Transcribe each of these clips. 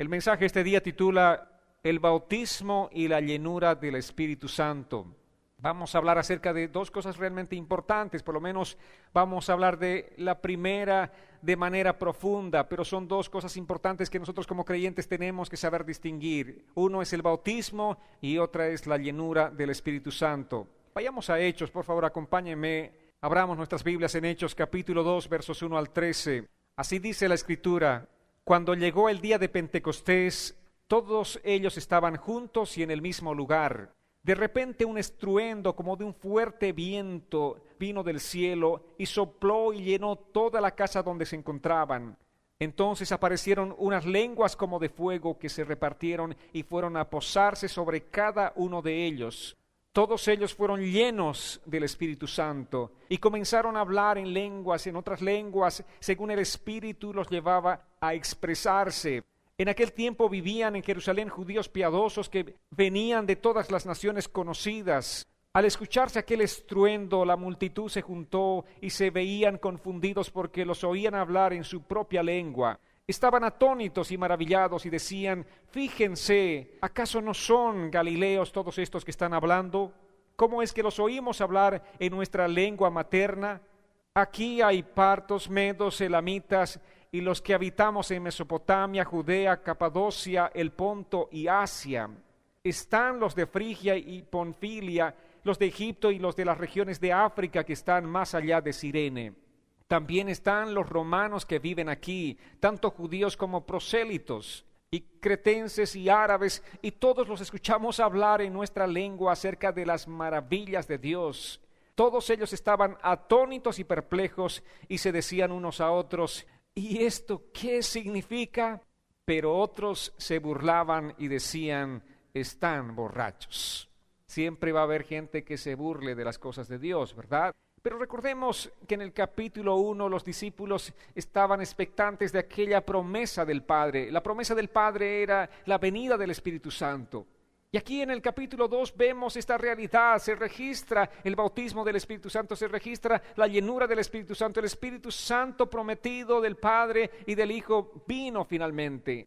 El mensaje este día titula El bautismo y la llenura del Espíritu Santo. Vamos a hablar acerca de dos cosas realmente importantes, por lo menos vamos a hablar de la primera de manera profunda, pero son dos cosas importantes que nosotros como creyentes tenemos que saber distinguir. Uno es el bautismo y otra es la llenura del Espíritu Santo. Vayamos a Hechos, por favor, acompáñenme. Abramos nuestras Biblias en Hechos, capítulo 2, versos 1 al 13. Así dice la Escritura: Cuando llegó el día de Pentecostés, todos ellos estaban juntos y en el mismo lugar. De repente un estruendo como de un fuerte viento vino del cielo y sopló y llenó toda la casa donde se encontraban. Entonces aparecieron unas lenguas como de fuego que se repartieron y fueron a posarse sobre cada uno de ellos. Todos ellos fueron llenos del Espíritu Santo y comenzaron a hablar en lenguas, en otras lenguas, según el Espíritu los llevaba a expresarse. En aquel tiempo vivían en Jerusalén judíos piadosos que venían de todas las naciones conocidas. Al escucharse aquel estruendo, la multitud se juntó y se veían confundidos porque los oían hablar en su propia lengua. Estaban atónitos y maravillados y decían: fíjense, ¿acaso no son galileos todos estos que están hablando? ¿Cómo es que los oímos hablar en nuestra lengua materna? Aquí hay partos, medos, elamitas, y los que habitamos en Mesopotamia, Judea, Capadocia, el Ponto y Asia. Están los de Frigia y Ponfilia, los de Egipto y los de las regiones de África que están más allá de Cirene. También están los romanos que viven aquí, tanto judíos como prosélitos, y cretenses y árabes, y todos los escuchamos hablar en nuestra lengua acerca de las maravillas de Dios. Todos ellos estaban atónitos y perplejos, y se decían unos a otros: ¿y esto qué significa? Pero otros se burlaban y decían: están borrachos. Siempre va a haber gente que se burle de las cosas de Dios, ¿verdad? Pero recordemos que en el capítulo 1 los discípulos estaban expectantes de aquella promesa del Padre. La promesa del Padre era la venida del Espíritu Santo. Y aquí en el capítulo 2 vemos esta realidad, se registra el bautismo del Espíritu Santo, se registra la llenura del Espíritu Santo. El Espíritu Santo prometido del Padre y del Hijo vino finalmente.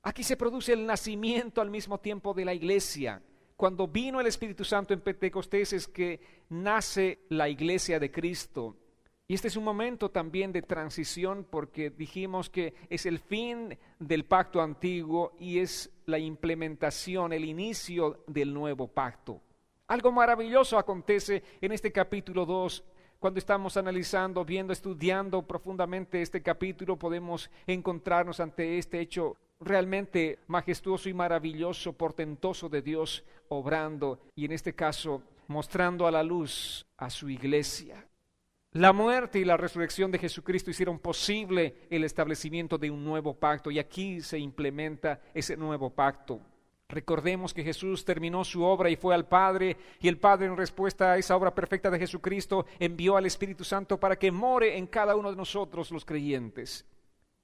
Aquí se produce el nacimiento al mismo tiempo de la iglesia. Cuando vino el Espíritu Santo en Pentecostés es que nace la iglesia de Cristo. Y este es un momento también de transición porque dijimos que es el fin del pacto antiguo y es la implementación, el inicio del nuevo pacto. Algo maravilloso acontece en este capítulo 2. Cuando estamos analizando, viendo, estudiando profundamente este capítulo, podemos encontrarnos ante este hecho realmente majestuoso y maravilloso, portentoso de Dios obrando y en este caso mostrando a la luz a su iglesia. La muerte y la resurrección de Jesucristo hicieron posible el establecimiento de un nuevo pacto y aquí se implementa ese nuevo pacto. Recordemos que Jesús terminó su obra y fue al Padre, y el Padre, en respuesta a esa obra perfecta de Jesucristo, envió al Espíritu Santo para que more en cada uno de nosotros los creyentes.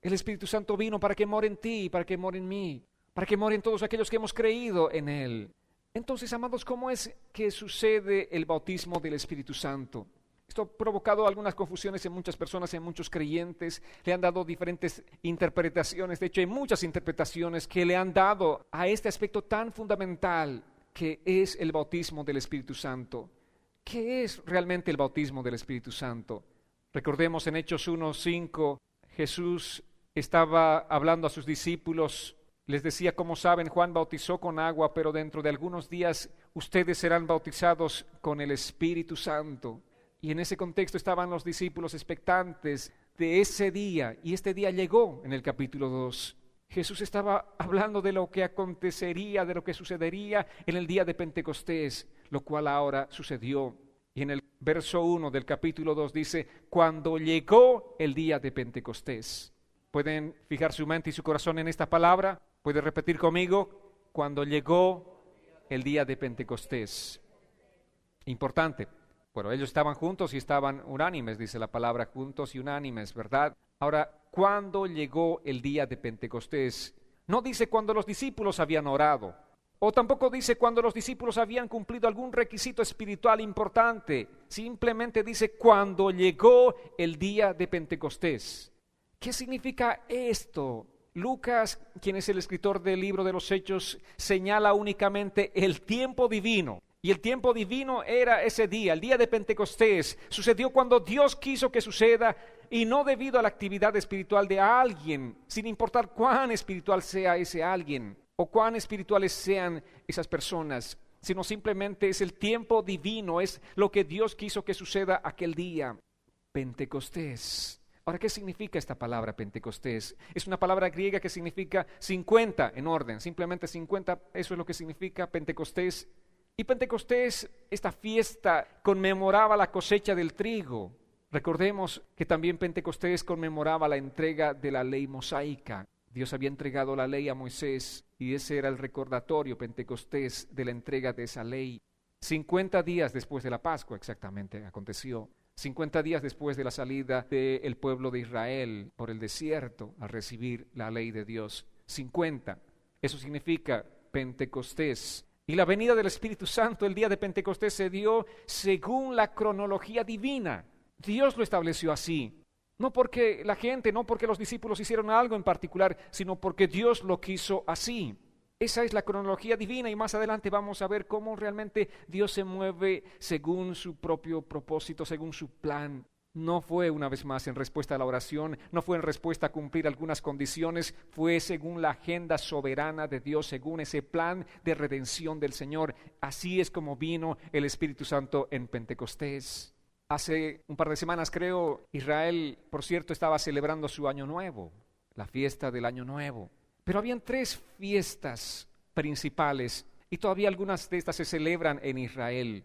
El Espíritu Santo vino para que more en ti, para que more en mí, para que more en todos aquellos que hemos creído en Él. Entonces, amados, ¿cómo es que sucede el bautismo del Espíritu Santo? Esto ha provocado algunas confusiones en muchas personas, en muchos creyentes. Le han dado diferentes interpretaciones. De hecho, hay muchas interpretaciones que le han dado a este aspecto tan fundamental que es el bautismo del Espíritu Santo. ¿Qué es realmente el bautismo del Espíritu Santo? Recordemos en Hechos 1:5, Jesús estaba hablando a sus discípulos. Les decía: como saben, Juan bautizó con agua, pero dentro de algunos días ustedes serán bautizados con el Espíritu Santo. Y en ese contexto estaban los discípulos expectantes de ese día, y este día llegó en el capítulo 2. Jesús estaba hablando de lo que acontecería, de lo que sucedería en el día de Pentecostés, lo cual ahora sucedió. Y en el verso 1 del capítulo 2 dice: cuando llegó el día de Pentecostés. ¿Pueden fijar su mente y su corazón en esta palabra? ¿Puede repetir conmigo? Cuando llegó el día de Pentecostés. Importante. Bueno, ellos estaban juntos y estaban unánimes, dice la palabra, juntos y unánimes, ¿verdad? Ahora, ¿cuándo llegó el día de Pentecostés? No dice cuando los discípulos habían orado, o tampoco dice cuando los discípulos habían cumplido algún requisito espiritual importante. Simplemente dice cuando llegó el día de Pentecostés. ¿Qué significa esto? Lucas, quien es el escritor del libro de los Hechos, señala únicamente el tiempo divino. Y el tiempo divino era ese día, el día de Pentecostés. Sucedió cuando Dios quiso que suceda y no debido a la actividad espiritual de alguien, sin importar cuán espiritual sea ese alguien o cuán espirituales sean esas personas, sino simplemente es el tiempo divino, es lo que Dios quiso que suceda aquel día. Pentecostés. Ahora, ¿qué significa esta palabra Pentecostés? Es una palabra griega que significa 50 en orden, simplemente 50, eso es lo que significa Pentecostés. Y Pentecostés, esta fiesta, conmemoraba la cosecha del trigo. Recordemos que también Pentecostés conmemoraba la entrega de la ley mosaica. Dios había entregado la ley a Moisés y ese era el recordatorio, Pentecostés, de la entrega de esa ley. 50 días después de la Pascua exactamente aconteció. 50 días después de la salida del pueblo de Israel por el desierto a recibir la ley de Dios. 50. Eso significa Pentecostés. Y la venida del Espíritu Santo el día de Pentecostés se dio según la cronología divina. Dios lo estableció así. No porque la gente, no porque los discípulos hicieron algo en particular, sino porque Dios lo quiso así. Esa es la cronología divina y más adelante vamos a ver cómo realmente Dios se mueve según su propio propósito, según su plan. No fue una vez más en respuesta a la oración, no fue en respuesta a cumplir algunas condiciones, fue según la agenda soberana de Dios, según ese plan de redención del Señor. Así es como vino el Espíritu Santo en Pentecostés. Hace un par de semanas, creo, Israel, por cierto, estaba celebrando su Año Nuevo, la fiesta del Año Nuevo. Pero habían 3 fiestas principales y todavía algunas de estas se celebran en Israel.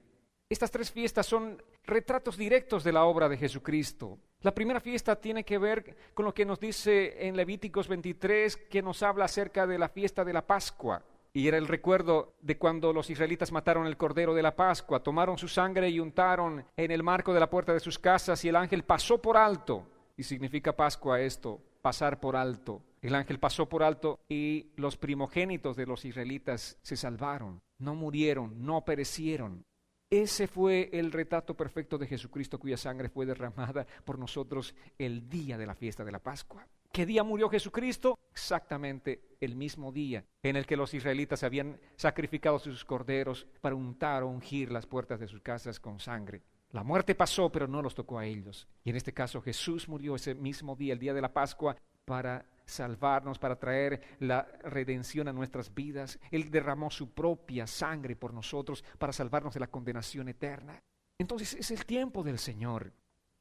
Estas 3 fiestas son retratos directos de la obra de Jesucristo. La primera fiesta tiene que ver con lo que nos dice en Levíticos 23, que nos habla acerca de la fiesta de la Pascua. Y era el recuerdo de cuando los israelitas mataron el cordero de la Pascua, tomaron su sangre y untaron en el marco de la puerta de sus casas y el ángel pasó por alto. Y significa Pascua esto, pasar por alto. El ángel pasó por alto y los primogénitos de los israelitas se salvaron, no murieron, no perecieron. Ese fue el retrato perfecto de Jesucristo cuya sangre fue derramada por nosotros el día de la fiesta de la Pascua. ¿Qué día murió Jesucristo? Exactamente el mismo día en el que los israelitas habían sacrificado sus corderos para untar o ungir las puertas de sus casas con sangre. La muerte pasó, pero no los tocó a ellos. Y en este caso Jesús murió ese mismo día, el día de la Pascua, para salvarnos, para traer la redención a nuestras vidas. Él derramó su propia sangre por nosotros para salvarnos de la condenación eterna. Entonces es el tiempo del Señor.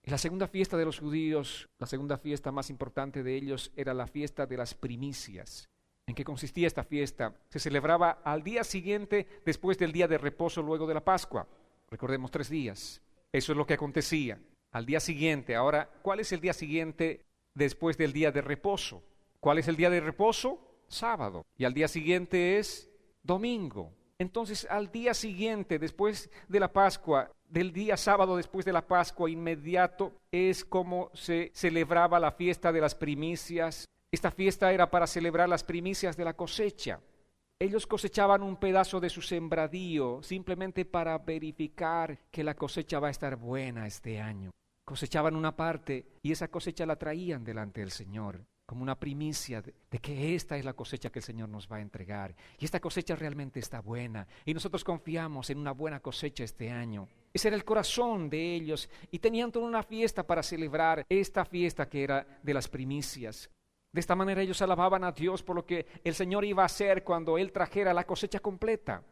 Y la segunda fiesta de los judíos, la segunda fiesta más importante de ellos, era la fiesta de las primicias. ¿En qué consistía esta fiesta? Se celebraba al día siguiente después del día de reposo luego de la Pascua. Recordemos 3 días. Eso es lo que acontecía. Al día siguiente. Ahora, ¿cuál es el día siguiente después del día de reposo? ¿Cuál es el día de reposo? Sábado. Y al día siguiente es domingo. Entonces, al día siguiente, después de la Pascua, del día sábado después de la Pascua, inmediato, es como se celebraba la fiesta de las primicias. Esta fiesta era para celebrar las primicias de la cosecha. Ellos cosechaban un pedazo de su sembradío simplemente para verificar que la cosecha va a estar buena este año. Cosechaban una parte y esa cosecha la traían delante del Señor como una primicia de que esta es la cosecha que el Señor nos va a entregar. Y esta cosecha realmente está buena y nosotros confiamos en una buena cosecha este año. Ese era el corazón de ellos y tenían toda una fiesta para celebrar esta fiesta que era de las primicias. De esta manera ellos alababan a Dios por lo que el Señor iba a hacer cuando Él trajera la cosecha completa.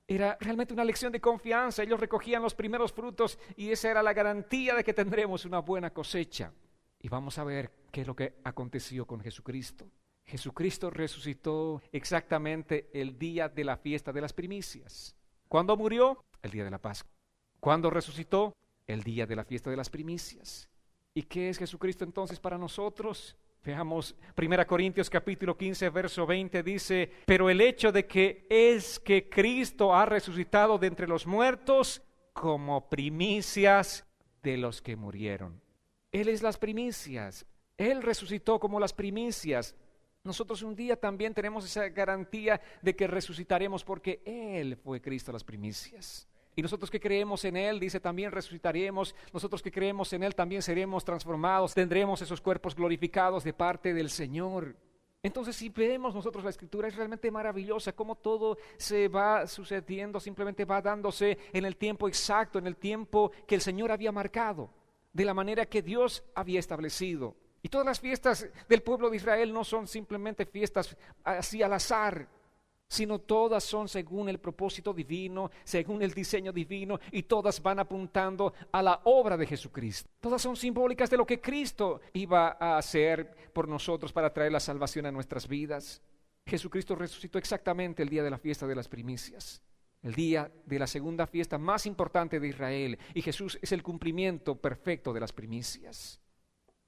Era realmente una lección de confianza. Ellos recogían los primeros frutos y esa era la garantía de que tendremos una buena cosecha. Y vamos a ver qué es lo que aconteció con Jesucristo. Jesucristo resucitó exactamente el día de la fiesta de las primicias. ¿Cuándo murió? El día de la Pascua. ¿Cuándo resucitó? El día de la fiesta de las primicias. ¿Y qué es Jesucristo entonces para nosotros? Veamos, 1 Corintios capítulo 15, verso 20 dice, pero el hecho de que es que Cristo ha resucitado de entre los muertos como primicias de los que murieron. Él es las primicias, Él resucitó como las primicias. Nosotros un día también tenemos esa garantía de que resucitaremos porque Él fue Cristo las primicias. Y nosotros que creemos en Él, dice, también resucitaremos. Nosotros que creemos en Él también seremos transformados. Tendremos esos cuerpos glorificados de parte del Señor. Entonces, si vemos nosotros la Escritura, es realmente maravillosa, cómo todo se va sucediendo, simplemente va dándose en el tiempo exacto, en el tiempo que el Señor había marcado, de la manera que Dios había establecido. Y todas las fiestas del pueblo de Israel no son simplemente fiestas así al azar, sino todas son según el propósito divino, según el diseño divino, y todas van apuntando a la obra de Jesucristo. Todas son simbólicas de lo que Cristo iba a hacer por nosotros para traer la salvación a nuestras vidas. Jesucristo resucitó exactamente el día de la fiesta de las primicias, el día de la segunda fiesta más importante de Israel, y Jesús es el cumplimiento perfecto de las primicias.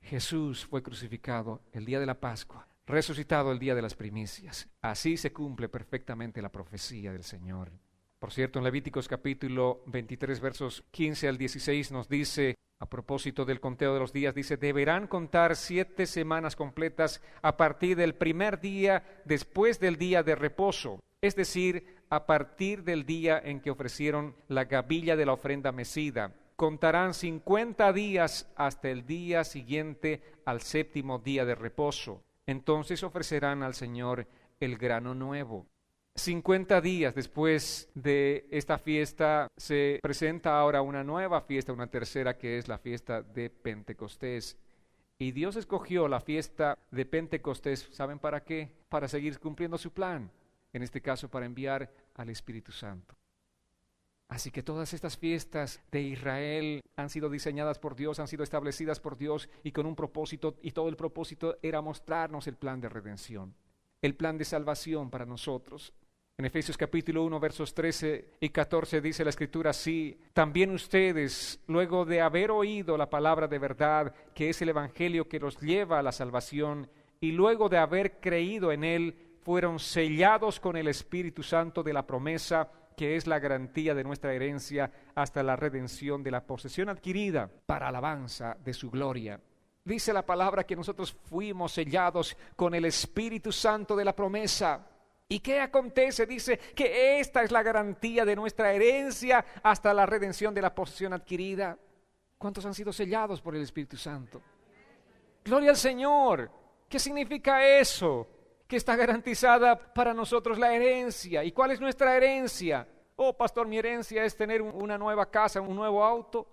Jesús fue crucificado el día de la Pascua, resucitado el día de las primicias. Así se cumple perfectamente la profecía del Señor. Por cierto, en Levíticos capítulo 23, versos 15 al 16 nos dice, a propósito del conteo de los días, dice: deberán contar 7 semanas completas a partir del primer día después del día de reposo, es decir, a partir del día en que ofrecieron la gavilla de la ofrenda mecida. Contarán 50 días hasta el día siguiente al 7º día de reposo. Entonces ofrecerán al Señor el grano nuevo. 50 días después de esta fiesta se presenta ahora una nueva fiesta, una tercera, que es la fiesta de Pentecostés. Y Dios escogió la fiesta de Pentecostés, ¿saben para qué? Para seguir cumpliendo su plan, en este caso para enviar al Espíritu Santo. Así que todas estas fiestas de Israel han sido diseñadas por Dios, han sido establecidas por Dios y con un propósito, y todo el propósito era mostrarnos el plan de redención, el plan de salvación para nosotros. En Efesios capítulo 1, versos 13 y 14 dice la Escritura así: también ustedes, luego de haber oído la palabra de verdad, que es el Evangelio que los lleva a la salvación, y luego de haber creído en él, fueron sellados con el Espíritu Santo de la promesa, que es la garantía de nuestra herencia hasta la redención de la posesión adquirida para alabanza de su gloria. Dice la palabra que nosotros fuimos sellados con el Espíritu Santo de la promesa. ¿Y qué acontece? Dice que esta es la garantía de nuestra herencia hasta la redención de la posesión adquirida. ¿Cuántos han sido sellados por el Espíritu Santo? Gloria al Señor. ¿Qué significa eso? Que está garantizada para nosotros la herencia. ¿Y cuál es nuestra herencia? Oh, pastor, mi herencia es tener una nueva casa, un nuevo auto.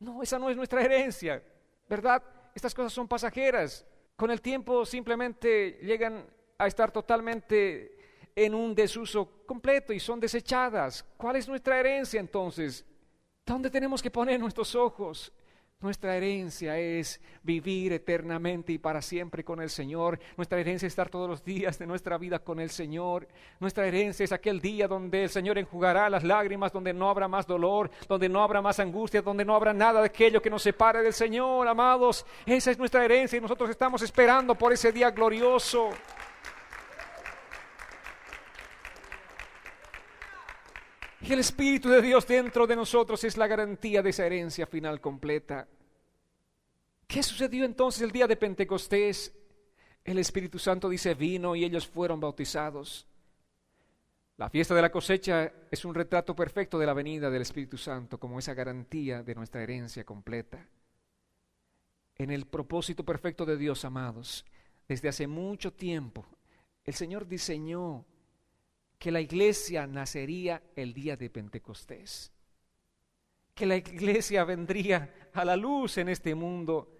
No, esa no es nuestra herencia, ¿verdad? Estas cosas son pasajeras. Con el tiempo simplemente llegan a estar totalmente en un desuso completo y son desechadas. ¿Cuál es nuestra herencia entonces? ¿Dónde tenemos que poner nuestros ojos? Nuestra herencia es vivir eternamente y para siempre con el Señor. Nuestra herencia es estar todos los días de nuestra vida con el Señor. Nuestra herencia es aquel día donde el Señor enjugará las lágrimas, donde no habrá más dolor, donde no habrá más angustia, donde no habrá nada de aquello que nos separe del Señor, amados. Esa es nuestra herencia y nosotros estamos esperando por ese día glorioso. Y el Espíritu de Dios dentro de nosotros es la garantía de esa herencia final completa. ¿Qué sucedió entonces el día de Pentecostés? El Espíritu Santo dice vino y ellos fueron bautizados. La fiesta de la cosecha es un retrato perfecto de la venida del Espíritu Santo como esa garantía de nuestra herencia completa. En el propósito perfecto de Dios, amados, desde hace mucho tiempo, el Señor diseñó que la iglesia nacería el día de Pentecostés, que la iglesia vendría a la luz en este mundo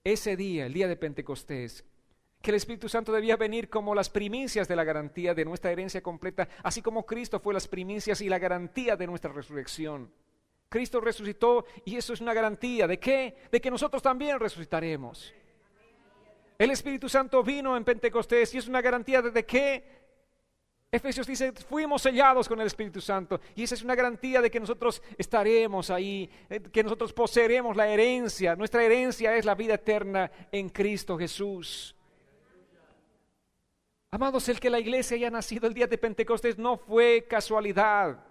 ese día, el día de Pentecostés, que el Espíritu Santo debía venir como las primicias de la garantía de nuestra herencia completa, así como Cristo fue las primicias y la garantía de nuestra resurrección. Cristo resucitó y eso es una garantía. ¿De qué? De que nosotros también resucitaremos. El Espíritu Santo vino en Pentecostés y es una garantía de qué. Efesios dice, fuimos sellados con el Espíritu Santo y esa es una garantía de que nosotros estaremos ahí, que nosotros poseeremos la herencia. Nuestra herencia es la vida eterna en Cristo Jesús. Amados, el que la iglesia haya nacido el día de Pentecostés no fue casualidad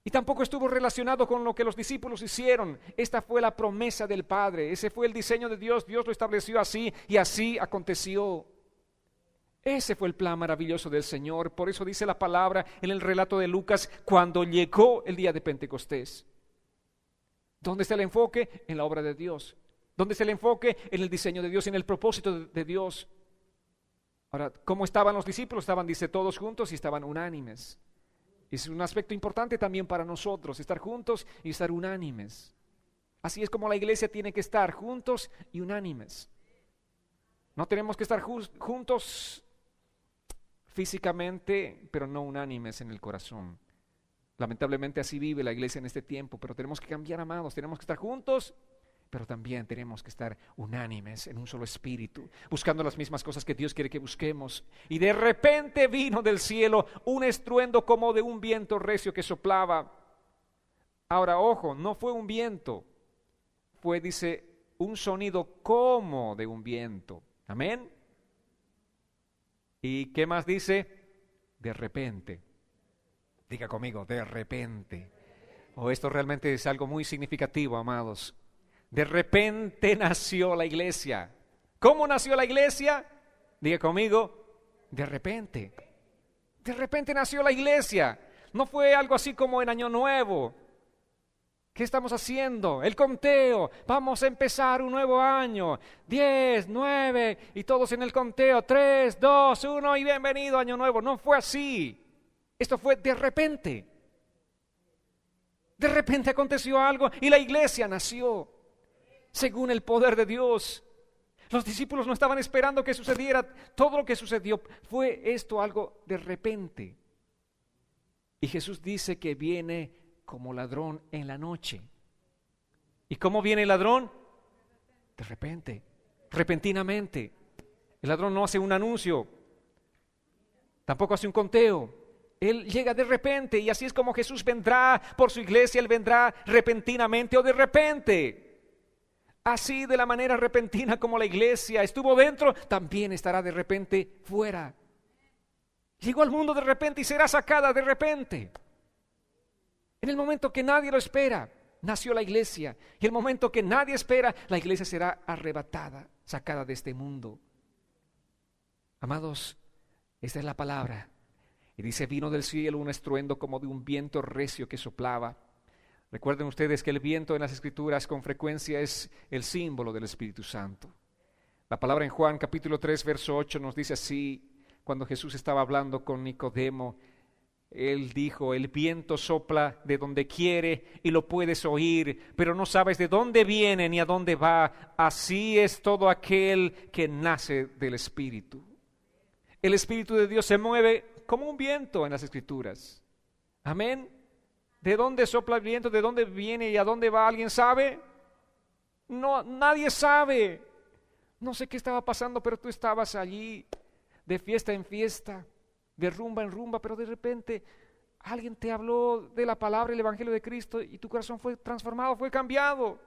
y tampoco estuvo relacionado con lo que los discípulos hicieron. Esta fue la promesa del Padre, ese fue el diseño de Dios, Dios lo estableció así y así aconteció. Ese fue el plan maravilloso del Señor. Por eso dice la palabra en el relato de Lucas, cuando llegó el día de Pentecostés. ¿Dónde está el enfoque? En la obra de Dios. ¿Dónde está el enfoque? En el diseño de Dios, en el propósito de Dios. Ahora, ¿cómo estaban los discípulos? Estaban, dice, todos juntos y estaban unánimes. Es un aspecto importante también para nosotros, estar juntos y estar unánimes. Así es como la iglesia tiene que estar, juntos y unánimes. No tenemos que estar juntos físicamente, pero no unánimes en el corazón. Lamentablemente así vive la iglesia en este tiempo, pero tenemos que cambiar, amados. Tenemos que estar juntos, pero también tenemos que estar unánimes en un solo espíritu, buscando las mismas cosas que Dios quiere que busquemos. Y de repente vino del cielo un estruendo como de un viento recio que soplaba. Ahora, ojo, no fue un viento, fue, dice, un sonido como de un viento. Amén. ¿Y qué más dice? De repente. Diga conmigo, de repente. Esto realmente es algo muy significativo, amados. De repente nació la iglesia. ¿Cómo nació la iglesia? Diga conmigo, de repente. De repente nació la iglesia. No fue algo así como en Año Nuevo. ¿Qué estamos haciendo? El conteo. Vamos a empezar un nuevo año. 10, 9 y todos en el conteo. 3, 2, 1 y bienvenido Año Nuevo. No fue así. Esto fue de repente. De repente aconteció algo y la iglesia nació según el poder de Dios. Los discípulos no estaban esperando que sucediera. Todo lo que sucedió fue esto, algo de repente. Y Jesús dice que viene como ladrón en la noche. ¿Y cómo viene el ladrón? De repente, repentinamente. El ladrón no hace un anuncio, tampoco hace un conteo. Él llega de repente y así es como Jesús vendrá por su iglesia. Él vendrá repentinamente o de repente. Así, de la manera repentina como la iglesia estuvo dentro, también estará de repente fuera. Llegó al mundo de repente y será sacada de repente. En el momento que nadie lo espera, nació la iglesia. Y el momento que nadie espera, la iglesia será arrebatada, sacada de este mundo. Amados, esta es la palabra. Y dice, vino del cielo un estruendo como de un viento recio que soplaba. Recuerden ustedes que el viento en las Escrituras con frecuencia es el símbolo del Espíritu Santo. La palabra en Juan capítulo 3, verso 8 nos dice así, cuando Jesús estaba hablando con Nicodemo, Él dijo, el viento sopla de donde quiere y lo puedes oír, pero no sabes de dónde viene ni a dónde va. Así es todo aquel que nace del Espíritu. El Espíritu de Dios se mueve como un viento en las Escrituras. Amén. ¿De dónde sopla el viento? ¿De dónde viene y a dónde va? ¿Alguien sabe? No, nadie sabe. No sé qué estaba pasando, pero tú estabas allí de fiesta en fiesta, de rumba en rumba, pero de repente alguien te habló de la palabra, el Evangelio de Cristo y tu corazón fue transformado, fue cambiado.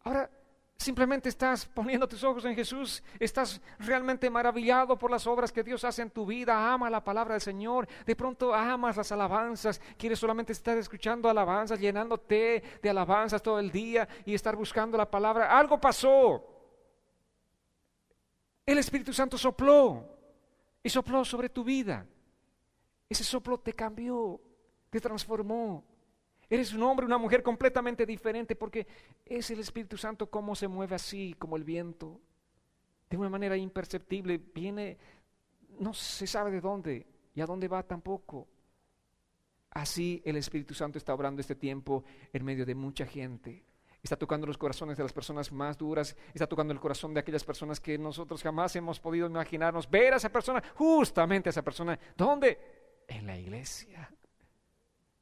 Ahora simplemente estás poniendo tus ojos en Jesús, estás realmente maravillado por las obras que Dios hace en tu vida, ama la palabra del Señor, de pronto amas las alabanzas, quieres solamente estar escuchando alabanzas, llenándote de alabanzas todo el día y estar buscando la palabra. Algo pasó. El Espíritu Santo sopló y sopló sobre tu vida. Ese soplo te cambió, te transformó. Eres un hombre, una mujer completamente diferente porque es el Espíritu Santo como se mueve así, como el viento, de una manera imperceptible. Viene, no se sabe de dónde y a dónde va tampoco. Así el Espíritu Santo está obrando este tiempo en medio de mucha gente. Está tocando los corazones de las personas más duras, está tocando el corazón de aquellas personas que nosotros jamás hemos podido imaginarnos ver a esa persona, justamente a esa persona. ¿Dónde? En la iglesia.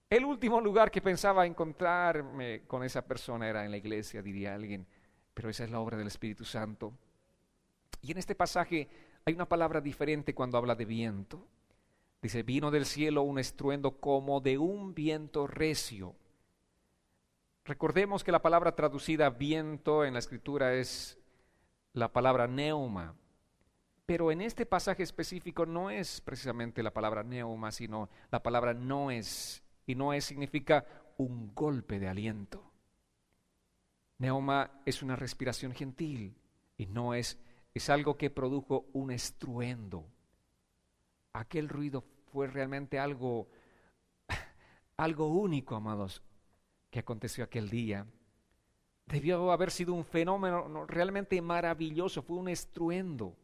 El último lugar que pensaba encontrarme con esa persona era en la iglesia, diría alguien, pero esa es la obra del Espíritu Santo. Y en este pasaje hay una palabra diferente cuando habla de viento. Dice, vino del cielo un estruendo como de un viento recio. Recordemos que la palabra traducida viento en la Escritura es la palabra neuma, pero en este pasaje específico no es precisamente la palabra neuma, sino la palabra noes. Y noes significa un golpe de aliento. Neuma es una respiración gentil y noes es algo que produjo un estruendo. Aquel ruido fue realmente algo único, amados, que aconteció aquel día. Debió haber sido un fenómeno realmente maravilloso, fue un estruendo.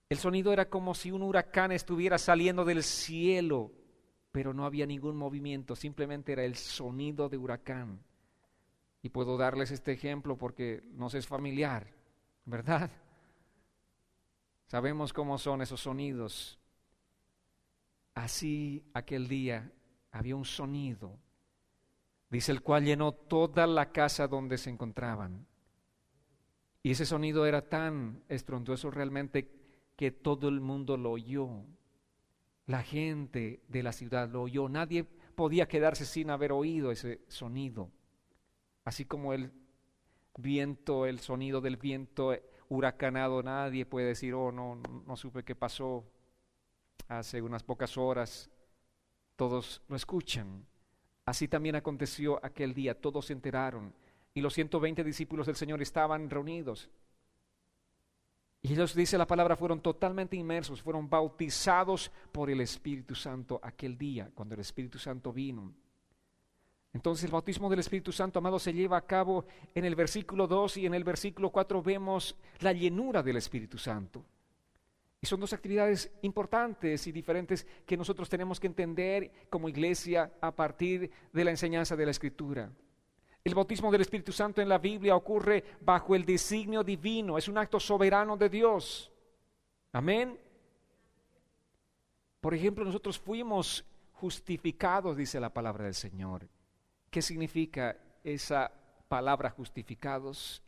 El sonido era como si un huracán estuviera saliendo del cielo, pero no había ningún movimiento, simplemente era el sonido de huracán. Y puedo darles este ejemplo porque nos es familiar, ¿verdad? Sabemos cómo son esos sonidos. Así aquel día había un sonido, dice, el cual llenó toda la casa donde se encontraban. Y ese sonido era tan estruendoso realmente que todo el mundo lo oyó. La gente de la ciudad lo oyó. Nadie podía quedarse sin haber oído ese sonido. Así como el viento, el sonido del viento huracanado, nadie puede decir, oh, no supe qué pasó hace unas pocas horas. Todos lo escuchan. Así también aconteció aquel día, todos se enteraron. Y los 120 discípulos del Señor estaban reunidos. Y ellos, dice la palabra, fueron totalmente inmersos, fueron bautizados por el Espíritu Santo aquel día, cuando el Espíritu Santo vino. Entonces el bautismo del Espíritu Santo, amado, se lleva a cabo en el versículo 2 y en el versículo 4 vemos la llenura del Espíritu Santo. Y son dos actividades importantes y diferentes que nosotros tenemos que entender como iglesia a partir de la enseñanza de la Escritura. El bautismo del Espíritu Santo en la Biblia ocurre bajo el designio divino, es un acto soberano de Dios. Amén. Por ejemplo, nosotros fuimos justificados, dice la palabra del Señor. ¿Qué significa esa palabra justificados?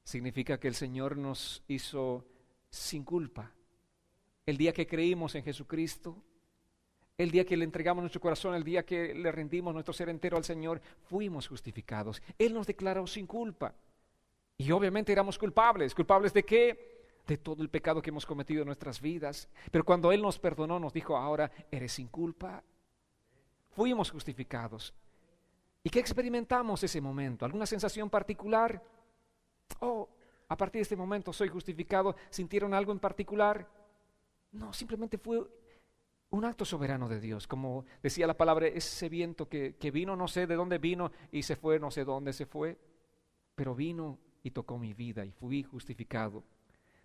Significa que el Señor nos hizo sin culpa. El día que creímos en Jesucristo, el día que le entregamos nuestro corazón, el día que le rendimos nuestro ser entero al Señor, fuimos justificados. Él nos declaró sin culpa. Y obviamente éramos culpables. ¿Culpables de qué? De todo el pecado que hemos cometido en nuestras vidas. Pero cuando Él nos perdonó, nos dijo, ahora eres sin culpa. Fuimos justificados. ¿Y qué experimentamos ese momento? ¿Alguna sensación particular? Oh, a partir de este momento soy justificado. ¿Sintieron algo en particular? No, simplemente fue un acto soberano de Dios. Como decía la palabra, ese viento que vino, no sé de dónde vino y se fue, no sé dónde se fue, pero vino y tocó mi vida y fui justificado.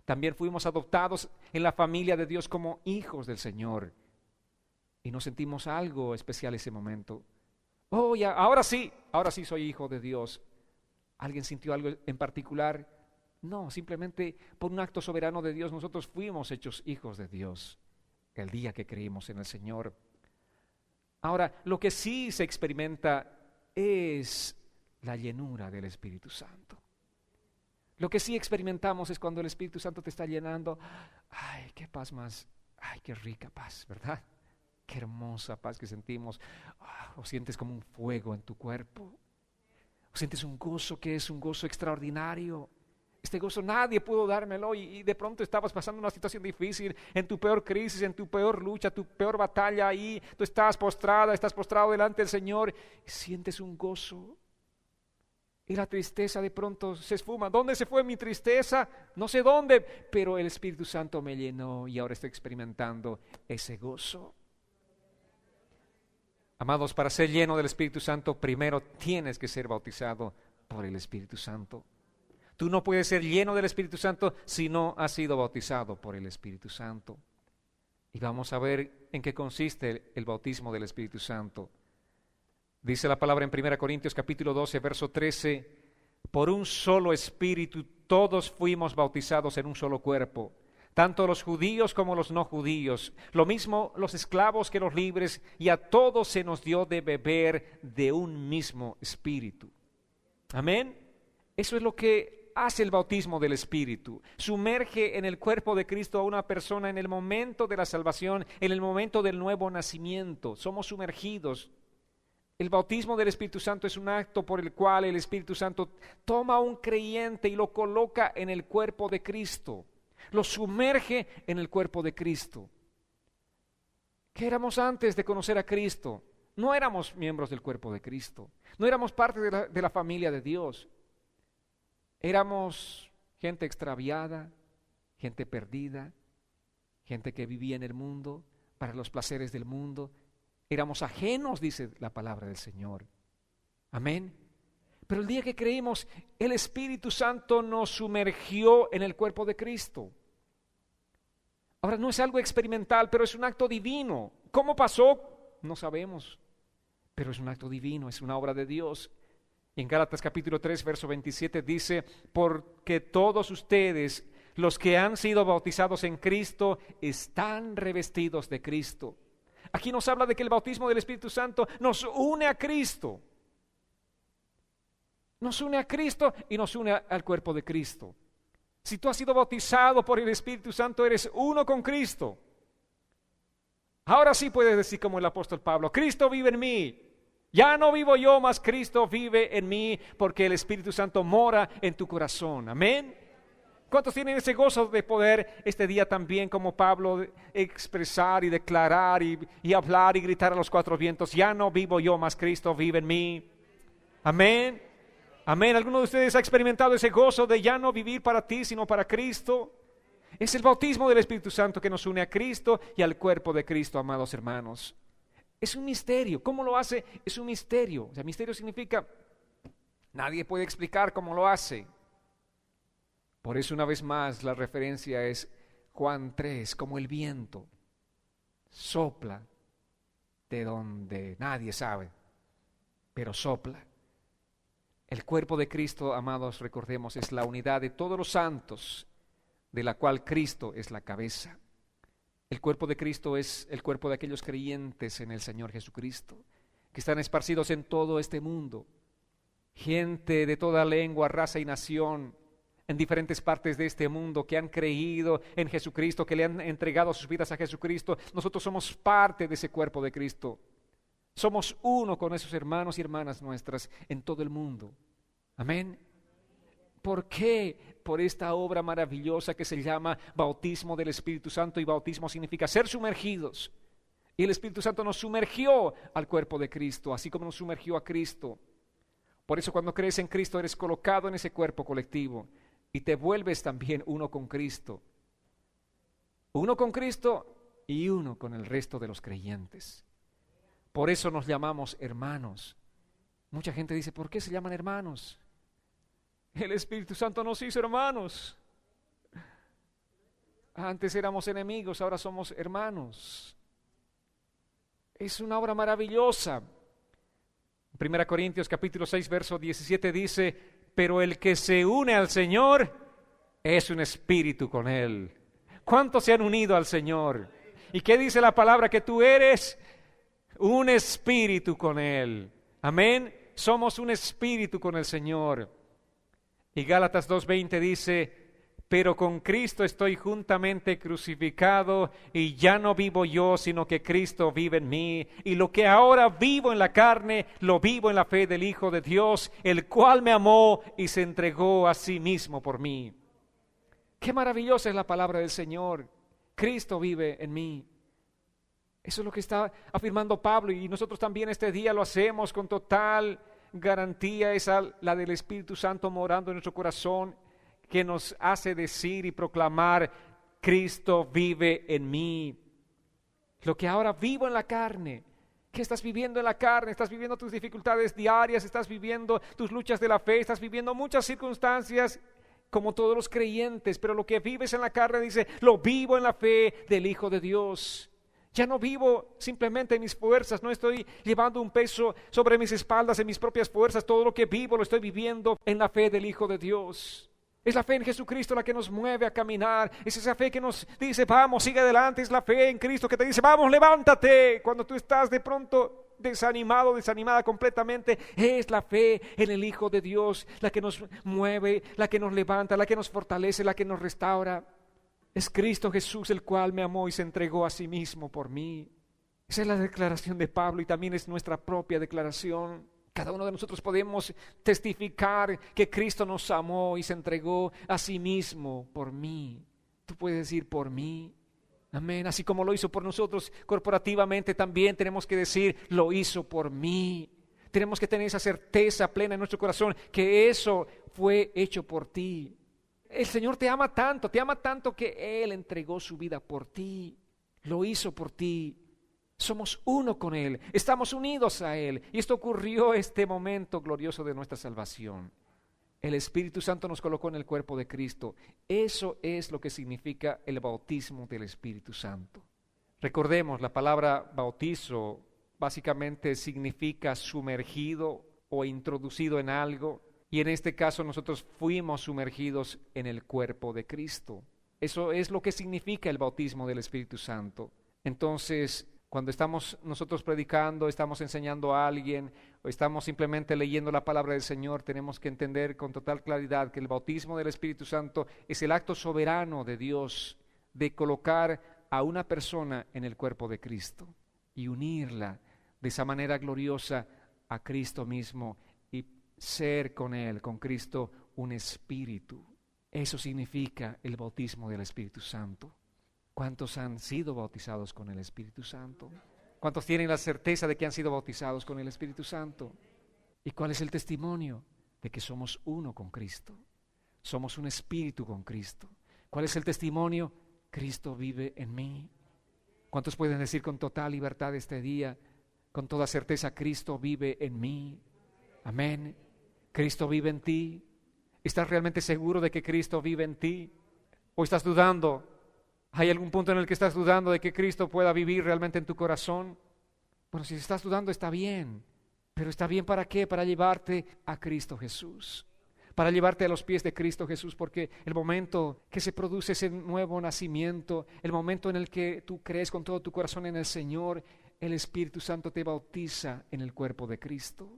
También fuimos adoptados en la familia de Dios como hijos del Señor y nos sentimos algo especial ese momento. Oh, ya, ahora sí soy hijo de Dios. ¿Alguien sintió algo en particular? No, simplemente por un acto soberano de Dios nosotros fuimos hechos hijos de Dios el día que creímos en el Señor. Ahora, lo que sí se experimenta es la llenura del Espíritu Santo. Lo que sí experimentamos es cuando el Espíritu Santo te está llenando. Ay, qué paz más, ay, qué rica paz, ¿verdad? Qué hermosa paz que sentimos. O sientes como un fuego en tu cuerpo. O sientes un gozo que es un gozo extraordinario. Este gozo nadie pudo dármelo y de pronto estabas pasando una situación difícil, en tu peor crisis, en tu peor lucha, tu peor batalla ahí, tú estás postrado delante del Señor y sientes un gozo y la tristeza de pronto se esfuma. ¿Dónde se fue mi tristeza? No sé dónde, pero el Espíritu Santo me llenó y ahora estoy experimentando ese gozo. Amados, para ser lleno del Espíritu Santo, primero tienes que ser bautizado por el Espíritu Santo. Tú no puedes ser lleno del Espíritu Santo si no has sido bautizado por el Espíritu Santo. Y vamos a ver en qué consiste el bautismo del Espíritu Santo. Dice la palabra en 1 Corintios capítulo 12, verso 13, por un solo Espíritu todos fuimos bautizados en un solo cuerpo, tanto los judíos como los no judíos, lo mismo los esclavos que los libres, y a todos se nos dio de beber de un mismo Espíritu. Amén. Eso es lo que hace el bautismo del Espíritu. Sumerge en el cuerpo de Cristo a una persona en el momento de la salvación, en el momento del nuevo nacimiento. Somos sumergidos. El bautismo del Espíritu Santo es un acto por el cual el Espíritu Santo toma a un creyente y lo coloca en el cuerpo de Cristo. Lo sumerge en el cuerpo de Cristo. ¿Qué éramos antes de conocer a Cristo? No éramos miembros del cuerpo de Cristo. No éramos parte de la familia de Dios. Éramos gente extraviada, gente perdida, gente que vivía en el mundo para los placeres del mundo. Éramos ajenos, dice la palabra del Señor. Amén. Pero el día que creímos, el Espíritu Santo nos sumergió en el cuerpo de Cristo. Ahora, no es algo experimental, pero es un acto divino. ¿Cómo pasó? No sabemos, pero es un acto divino, es una obra de Dios. Y en Gálatas capítulo 3, verso 27 dice, porque todos ustedes, los que han sido bautizados en Cristo, están revestidos de Cristo. Aquí nos habla de que el bautismo del Espíritu Santo nos une a Cristo. Nos une a Cristo y nos une al cuerpo de Cristo. Si tú has sido bautizado por el Espíritu Santo, eres uno con Cristo. Ahora sí puedes decir como el apóstol Pablo, Cristo vive en mí. Ya no vivo yo, mas Cristo vive en mí, porque el Espíritu Santo mora en tu corazón. Amén. ¿Cuántos tienen ese gozo de poder este día también, como Pablo, expresar y declarar y hablar y gritar a los cuatro vientos? Ya no vivo yo, mas Cristo vive en mí. Amén. Amén. ¿Alguno de ustedes ha experimentado ese gozo de ya no vivir para ti, sino para Cristo? Es el bautismo del Espíritu Santo que nos une a Cristo y al cuerpo de Cristo, amados hermanos. Es un misterio. ¿Cómo lo hace? Es un misterio. O sea, misterio significa, nadie puede explicar cómo lo hace. Por eso, una vez más, la referencia es Juan 3, como el viento sopla de donde nadie sabe, pero sopla. El cuerpo de Cristo, amados, recordemos, es la unidad de todos los santos, de la cual Cristo es la cabeza. El cuerpo de Cristo es el cuerpo de aquellos creyentes en el Señor Jesucristo, que están esparcidos en todo este mundo. Gente de toda lengua, raza y nación, en diferentes partes de este mundo, que han creído en Jesucristo, que le han entregado sus vidas a Jesucristo. Nosotros somos parte de ese cuerpo de Cristo. Somos uno con esos hermanos y hermanas nuestras en todo el mundo. Amén. ¿Por qué? Por esta obra maravillosa que se llama bautismo del Espíritu Santo, y bautismo significa ser sumergidos. Y el Espíritu Santo nos sumergió al cuerpo de Cristo, así como nos sumergió a Cristo. Por eso cuando crees en Cristo eres colocado en ese cuerpo colectivo y te vuelves también uno con Cristo. Uno con Cristo y uno con el resto de los creyentes. Por eso nos llamamos hermanos. Mucha gente dice, ¿por qué se llaman hermanos? El Espíritu Santo nos hizo hermanos. Antes éramos enemigos, ahora somos hermanos. Es una obra maravillosa. 1 Corintios capítulo 6, verso 17 dice, pero el que se une al Señor es un espíritu con Él. ¿Cuántos se han unido al Señor? ¿Y qué dice la palabra? Que tú eres un espíritu con Él. Amén. Somos un espíritu con el Señor. Y Gálatas 2:20 dice, pero con Cristo estoy juntamente crucificado, y ya no vivo yo, sino que Cristo vive en mí. Y lo que ahora vivo en la carne, lo vivo en la fe del Hijo de Dios, el cual me amó y se entregó a sí mismo por mí. Qué maravillosa es la palabra del Señor. Cristo vive en mí. Eso es lo que está afirmando Pablo, y nosotros también este día lo hacemos con total garantía. Es la del Espíritu Santo morando en nuestro corazón, que nos hace decir y proclamar, Cristo vive en mí. Lo que ahora vivo en la carne. ¿Qué estás viviendo en la carne? Estás viviendo tus dificultades diarias, estás viviendo tus luchas de la fe, estás viviendo muchas circunstancias como todos los creyentes, pero lo que vives en la carne, dice, lo vivo en la fe del Hijo de Dios. Ya no vivo simplemente en mis fuerzas, no estoy llevando un peso sobre mis espaldas en mis propias fuerzas. Todo lo que vivo lo estoy viviendo en la fe del Hijo de Dios. Es la fe en Jesucristo la que nos mueve a caminar. Es esa fe que nos dice, vamos, sigue adelante. Es la fe en Cristo que te dice, vamos, levántate. Cuando tú estás de pronto desanimado, desanimada completamente, es la fe en el Hijo de Dios la que nos mueve, la que nos levanta, la que nos fortalece, la que nos restaura. Es Cristo Jesús el cual me amó y se entregó a sí mismo por mí. Esa es la declaración de Pablo, y también es nuestra propia declaración. Cada uno de nosotros podemos testificar que Cristo nos amó y se entregó a sí mismo por mí. Tú puedes decir por mí. Amén. Así como lo hizo por nosotros corporativamente, también tenemos que decir, lo hizo por mí. Tenemos que tener esa certeza plena en nuestro corazón que eso fue hecho por ti. El Señor te ama tanto que Él entregó su vida por ti. Lo hizo por ti. Somos uno con Él, estamos unidos a Él, y esto ocurrió este momento glorioso de nuestra salvación. El Espíritu Santo nos colocó en el cuerpo de Cristo. Eso es lo que significa el bautismo del Espíritu Santo. Recordemos, la palabra bautizo básicamente significa sumergido o introducido en algo, y en este caso nosotros fuimos sumergidos en el cuerpo de Cristo. Eso es lo que significa el bautismo del Espíritu Santo. Entonces, cuando estamos nosotros predicando, estamos enseñando a alguien o estamos simplemente leyendo la palabra del Señor, tenemos que entender con total claridad que el bautismo del Espíritu Santo es el acto soberano de Dios de colocar a una persona en el cuerpo de Cristo y unirla de esa manera gloriosa a Cristo mismo y ser con Él, con Cristo, un espíritu. Eso significa el bautismo del Espíritu Santo. ¿Cuántos han sido bautizados con el Espíritu Santo? ¿Cuántos tienen la certeza de que han sido bautizados con el Espíritu Santo? ¿Y cuál es el testimonio? De que somos uno con Cristo. Somos un espíritu con Cristo. ¿Cuál es el testimonio? Cristo vive en mí. ¿Cuántos pueden decir con total libertad este día, con toda certeza, Cristo vive en mí? Amén. Cristo vive en ti. ¿Estás realmente seguro de que Cristo vive en ti? ¿O estás dudando? ¿Hay algún punto en el que estás dudando de que Cristo pueda vivir realmente en tu corazón? Bueno, si estás dudando está bien, pero ¿está bien para qué? Para llevarte a Cristo Jesús, para llevarte a los pies de Cristo Jesús, porque el momento que se produce ese nuevo nacimiento, el momento en el que tú crees con todo tu corazón en el Señor, el Espíritu Santo te bautiza en el cuerpo de Cristo.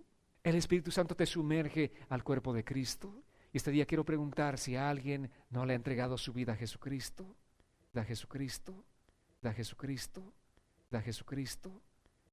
El Espíritu Santo te sumerge al cuerpo de Cristo. Y este día quiero preguntar si alguien no le ha entregado su vida a Jesucristo. Da Jesucristo, da Jesucristo, da Jesucristo.